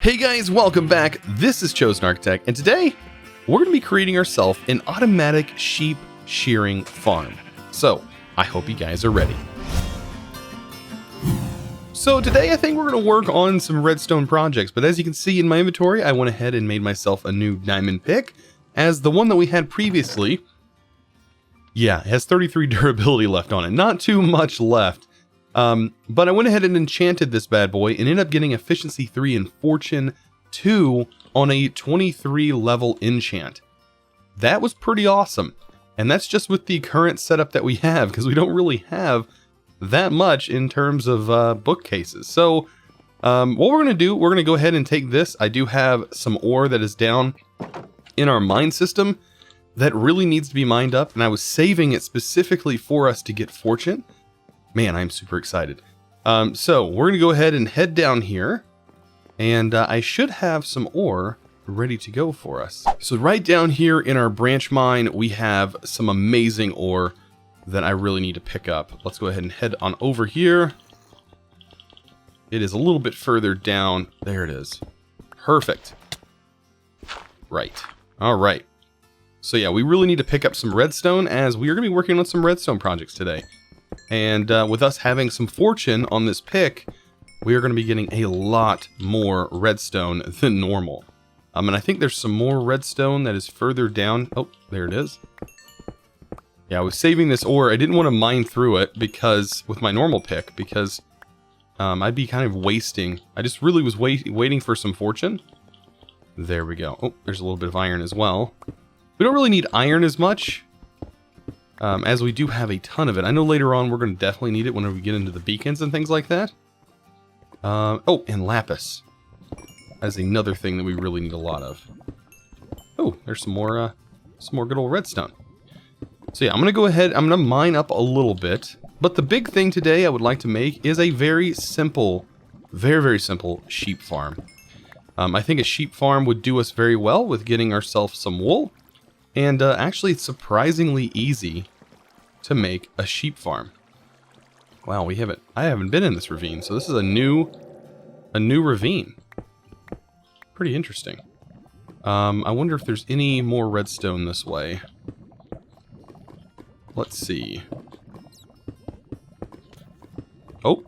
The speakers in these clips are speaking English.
Hey guys, welcome back. This is ChosenArchitect, and today we're going to be creating ourselves an automatic sheep shearing farm. So, I hope you guys are ready. So today I think we're going to work on some redstone projects, but as you can see in my inventory, I went ahead and made myself a new diamond pick, as the one that we had previously, it has 33 durability left on it. Not too much left. But I went ahead and enchanted this bad boy and ended up getting efficiency 3 and fortune 2 on a 23 level enchant. That was pretty awesome. And that's just with the current setup that we have, because we don't really have that much in terms of bookcases. So what we're going to do, we're going to go ahead and take this. I do have some ore that is down in our mine system that really needs to be mined up, and I was saving it specifically for us to get fortune. Man, I'm super excited. So we're going to go ahead and head down here, and I should have some ore ready to go for us. So right down here in our branch mine, we have some amazing ore that I really need to pick up. Let's go ahead and head on over here. It is a little bit further down. There it is. Perfect. Right. All right. So yeah, we really need to pick up some redstone, as we are going to be working on some redstone projects today. And with us having some fortune on this pick, we are going to be getting a lot more redstone than normal. And I think there's some more redstone that is further down. Oh, there it is. Yeah, I was saving this ore. I didn't want to mine through it because with my normal pick, because I'd be kind of wasting. I just really was waiting for some fortune. There we go. Oh, there's a little bit of iron as well. We don't really need iron as much, as we do have a ton of it. I know later on we're going to definitely need it whenever we get into the beacons and things like that. Oh, and lapis. That's another thing that we really need a lot of. Oh, there's some more good old redstone. So yeah, I'm going to go ahead, I'm going to mine up a little bit. But the big thing today I would like to make is a very simple, very simple sheep farm. I think a sheep farm would do us very well with getting ourselves some wool. And actually, it's surprisingly easy to make a sheep farm. Wow, I haven't been in this ravine, so this is a new ravine. Pretty interesting. I wonder if there's any more redstone this way. Let's see. Oh,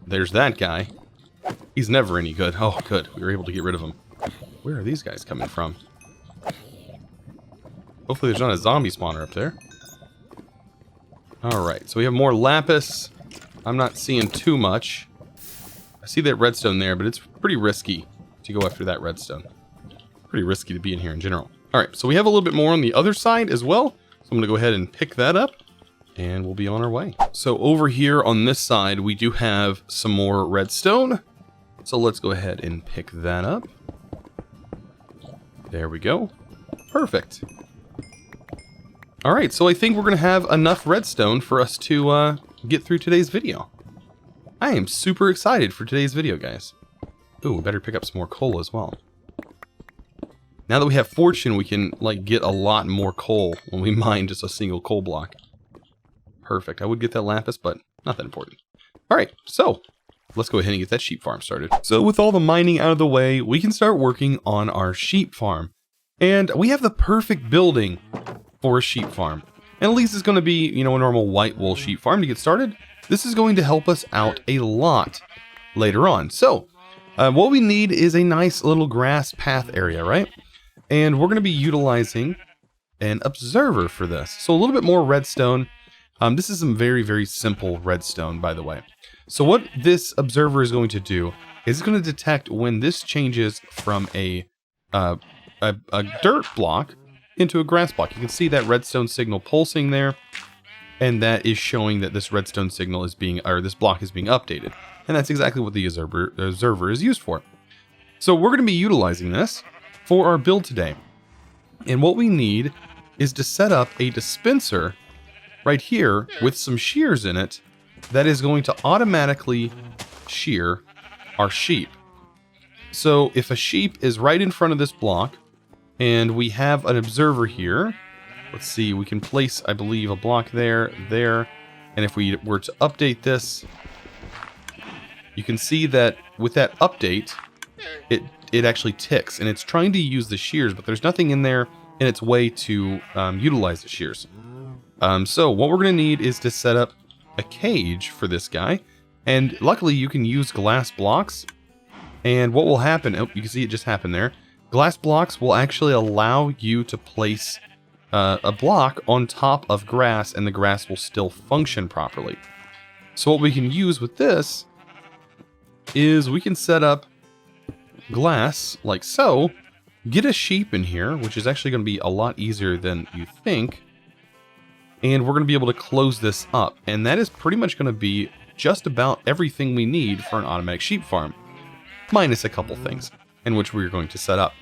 there's that guy. He's never any good. Oh, good. We were able to get rid of him. Where are these guys coming from? Hopefully there's not a zombie spawner up there. Alright, so we have more lapis. I'm not seeing too much. I see that redstone there, but it's pretty risky to go after that redstone. Pretty risky to be in here in general. Alright, so we have a little bit more on the other side as well. So I'm going to go ahead and pick that up, and we'll be on our way. So over here on this side, we do have some more redstone. So let's go ahead and pick that up. There we go. Perfect. Alright, so I think we're going to have enough redstone for us to get through today's video. I am super excited for today's video, guys. Ooh, we better pick up some more coal as well. Now that we have fortune, we can get a lot more coal when we mine just a single coal block. Perfect. I would get that lapis, but not that important. Alright, so let's go ahead and get that sheep farm started. So with all the mining out of the way, we can start working on our sheep farm. And we have the perfect building for a sheep farm. And at least it's going to be, a normal white wool sheep farm to get started. This is going to help us out a lot later on. So, what we need is a nice little grass path area, right? And we're going to be utilizing an observer for this. So a little bit more redstone. This is some very simple redstone, by the way. So what this observer is going to do is it's going to detect when this changes from a dirt block into a grass block. You can see that redstone signal pulsing there, and that is showing that this redstone signal is this block is being updated. And that's exactly what the observer is used for. So we're going to be utilizing this for our build today. And what we need is to set up a dispenser right here with some shears in it that is going to automatically shear our sheep. So if a sheep is right in front of this block, and we have an observer here. Let's see, we can place, I believe, a block there. And if we were to update this, you can see that with that update, it it actually ticks, and it's trying to use the shears, but there's nothing in there in its way to utilize the shears. So what we're going to need is to set up a cage for this guy, and luckily you can use glass blocks. And what will happen, oh, you can see it just happened there. Glass blocks will actually allow you to place a block on top of grass, and the grass will still function properly. So what we can use with this is we can set up glass like so, get a sheep in here, which is actually going to be a lot easier than you think. And we're going to be able to close this up. And that is pretty much going to be just about everything we need for an automatic sheep farm, minus a couple things in which we're going to set up.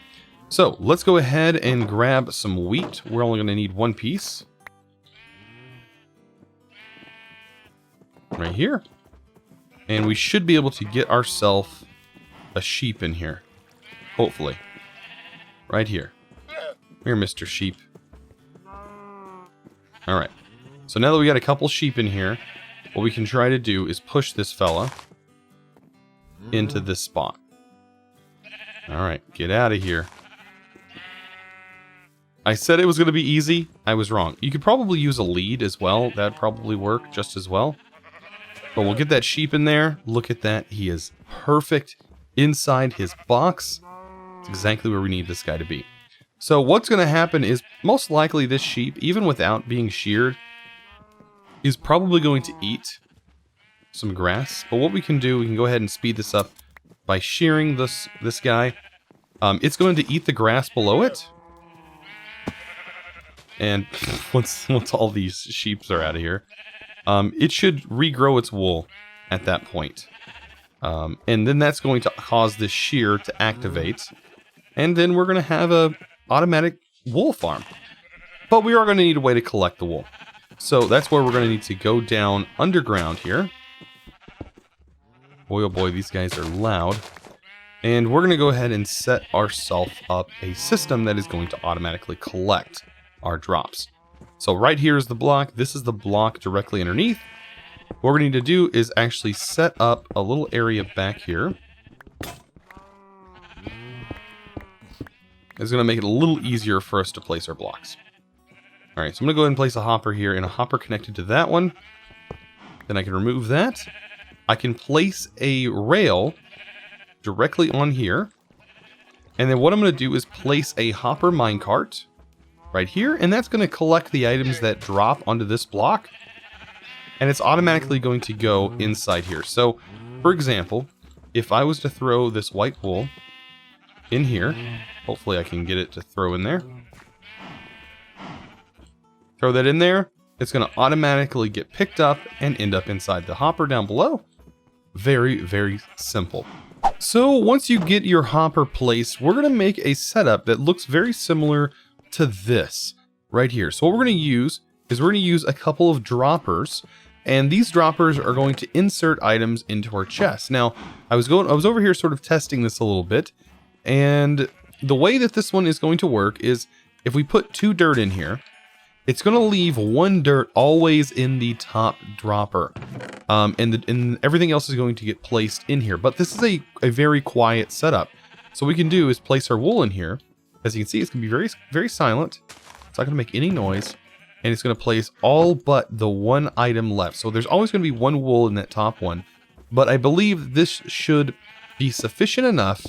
So let's go ahead and grab some wheat. We're only going to need one piece. Right here. And we should be able to get ourselves a sheep in here. Hopefully. Right here. Here, Mr. Sheep. Alright. So now that we got a couple sheep in here, what we can try to do is push this fella into this spot. Alright, get out of here. I said it was going to be easy. I was wrong. You could probably use a lead as well. That'd probably work just as well. But we'll get that sheep in there. Look at that. He is perfect inside his box. It's exactly where we need this guy to be. So what's going to happen is most likely this sheep, even without being sheared, is probably going to eat some grass. But what we can do, we can go ahead and speed this up by shearing this guy. It's going to eat the grass below it. And once all these sheeps are out of here, it should regrow its wool at that point. And then that's going to cause this shear to activate. And then we're going to have a automatic wool farm. But we are going to need a way to collect the wool. So that's where we're going to need to go down underground here. Boy, oh boy, these guys are loud. And we're going to go ahead and set ourselves up a system that is going to automatically collect our drops. So right here is the block. This is the block directly underneath. What we're going to need to do is actually set up a little area back here. It's going to make it a little easier for us to place our blocks. Alright, so I'm going to go ahead and place a hopper here, and a hopper connected to that one. Then I can remove that. I can place a rail directly on here. And then what I'm going to do is place a hopper minecart right here, and that's going to collect the items that drop onto this block. And it's automatically going to go inside here. So, for example, if I was to throw this white wool in here, hopefully I can get it to throw in there. Throw that in there, it's going to automatically get picked up and end up inside the hopper down below. Very, very simple. So once you get your hopper placed, we're going to make a setup that looks very similar to this right here. So what we're going to use is we're going to use a couple of droppers, and these droppers are going to insert items into our chest. Now, I was over here sort of testing this a little bit, and the way that this one is going to work is if we put 2 dirt in here, it's going to leave 1 dirt always in the top dropper. And everything else is going to get placed in here. But this is a very quiet setup. So what we can do is place our wool in here. As you can see, it's going to be very, very silent. It's not going to make any noise. And it's going to place all but the 1 item left. So there's always going to be 1 wool in that top one. But I believe this should be sufficient enough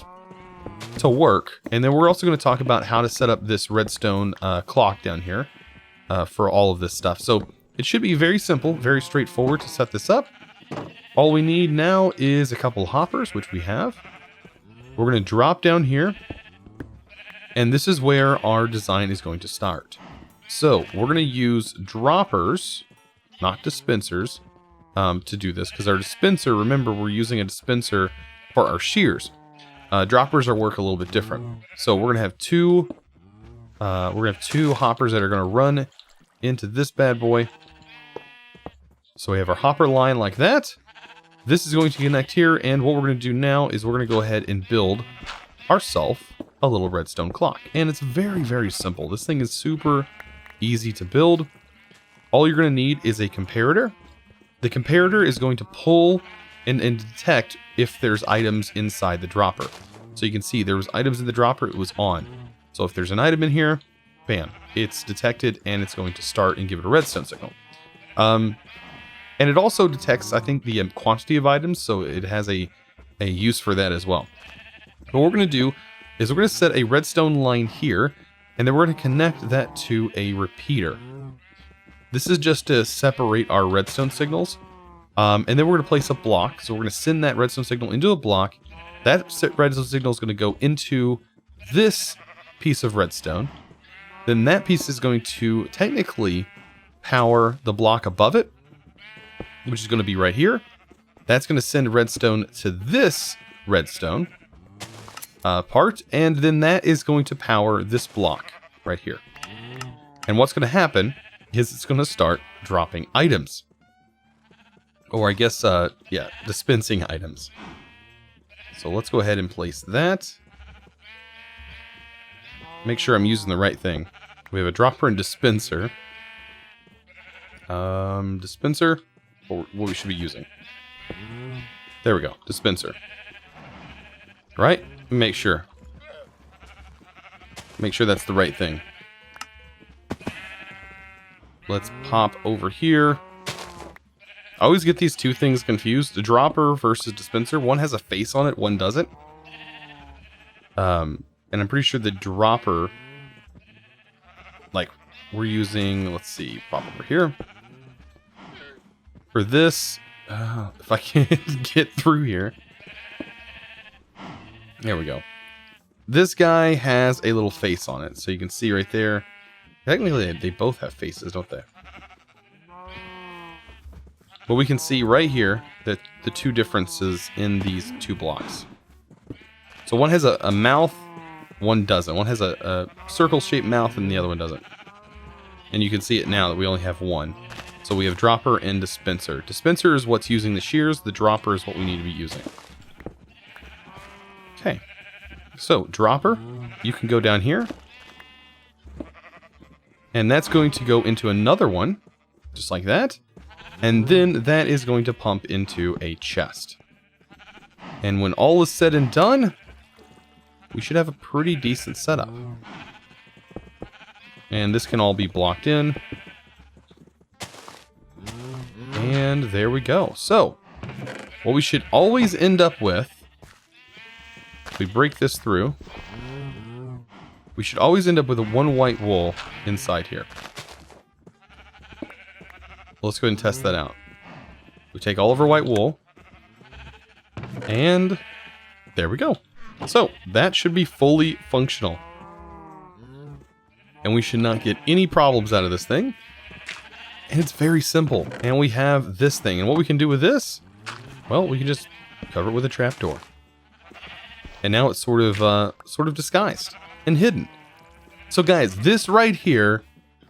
to work. And then we're also going to talk about how to set up this redstone clock down here for all of this stuff. So it should be very simple, very straightforward to set this up. All we need now is a couple hoppers, which we have. We're going to drop down here. And this is where our design is going to start. So we're going to use droppers, not dispensers, to do this. Because our dispenser, remember, we're using a dispenser for our shears. Droppers work a little bit different. So we're going to have two hoppers that are going to run into this bad boy. So we have our hopper line like that. This is going to connect here, and what we're going to do now is we're going to go ahead and build ourselves a little redstone clock. And it's very, very simple. This thing is super easy to build. All you're going to need is a comparator. The comparator is going to pull and detect if there's items inside the dropper. So you can see there was items in the dropper, it was on. So if there's an item in here, bam, it's detected and it's going to start and give it a redstone signal. And it also detects, I think, the quantity of items, so it has a use for that as well. But what we're going to do is we're going to set a redstone line here, and then we're going to connect that to a repeater. This is just to separate our redstone signals. And then we're going to place a block. So we're going to send that redstone signal into a block. That redstone signal is going to go into this piece of redstone. Then that piece is going to technically power the block above it, which is going to be right here. That's going to send redstone to this redstone part, and then that is going to power this block right here. And what's going to happen is it's going to start dropping items. Or I guess, yeah, dispensing items. So let's go ahead and place that. Make sure I'm using the right thing. We have a dropper and dispenser. Dispenser, or what we should be using. There we go, dispenser. Right? Make sure that's the right thing. Let's pop over here. I always get these two things confused. The dropper versus dispenser. One has a face on it, one doesn't. And I'm pretty sure the dropper, like, we're using, let's see, pop over here. For this, if I can get through here. There we go. This guy has a little face on it, so you can see right there. Technically, they both have faces, don't they? But we can see right here that the two differences in these two blocks. So one has a mouth, one doesn't. One has a circle-shaped mouth, and the other one doesn't. And you can see it now that we only have one. So we have dropper and dispenser. Dispenser is what's using the shears. The dropper is what we need to be using. Okay, so dropper, you can go down here, and that's going to go into another one, just like that, and then that is going to pump into a chest. And when all is said and done, we should have a pretty decent setup. And this can all be blocked in. And there we go. So, what we should always end up with, we break this through, we should always end up with a one white wool inside here. Let's go ahead and test that out. We take all of our white wool, and there we go. So that should be fully functional, and we should not get any problems out of this thing. And it's very simple. And we have this thing, and what we can do with this, well, we can just cover it with a trapdoor. And now it's sort of disguised and hidden. So guys, this right here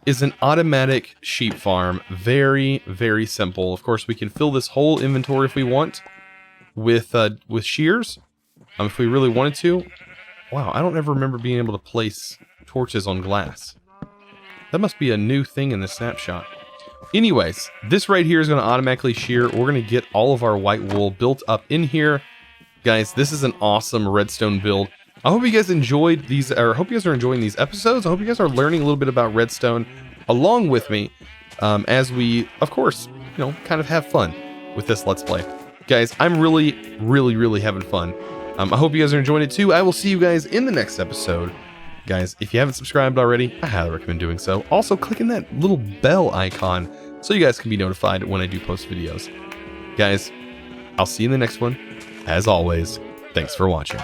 is an automatic sheep farm. Very, very simple. Of course, we can fill this whole inventory if we want with shears. If we really wanted to. Wow, I don't ever remember being able to place torches on glass. That must be a new thing in this snapshot. Anyways, this right here is going to automatically shear. We're going to get all of our white wool built up in here. Guys, this is an awesome redstone build. I hope you guys enjoyed these, or I hope you guys are enjoying these episodes. I hope you guys are learning a little bit about redstone along with me, as we, of course, you know, kind of have fun with this Let's Play. Guys, I'm really, really, really having fun. I hope you guys are enjoying it too. I will see you guys in the next episode. Guys, if you haven't subscribed already, I highly recommend doing so. Also, clicking that little bell icon so you guys can be notified when I do post videos. Guys, I'll see you in the next one. As always, thanks for watching.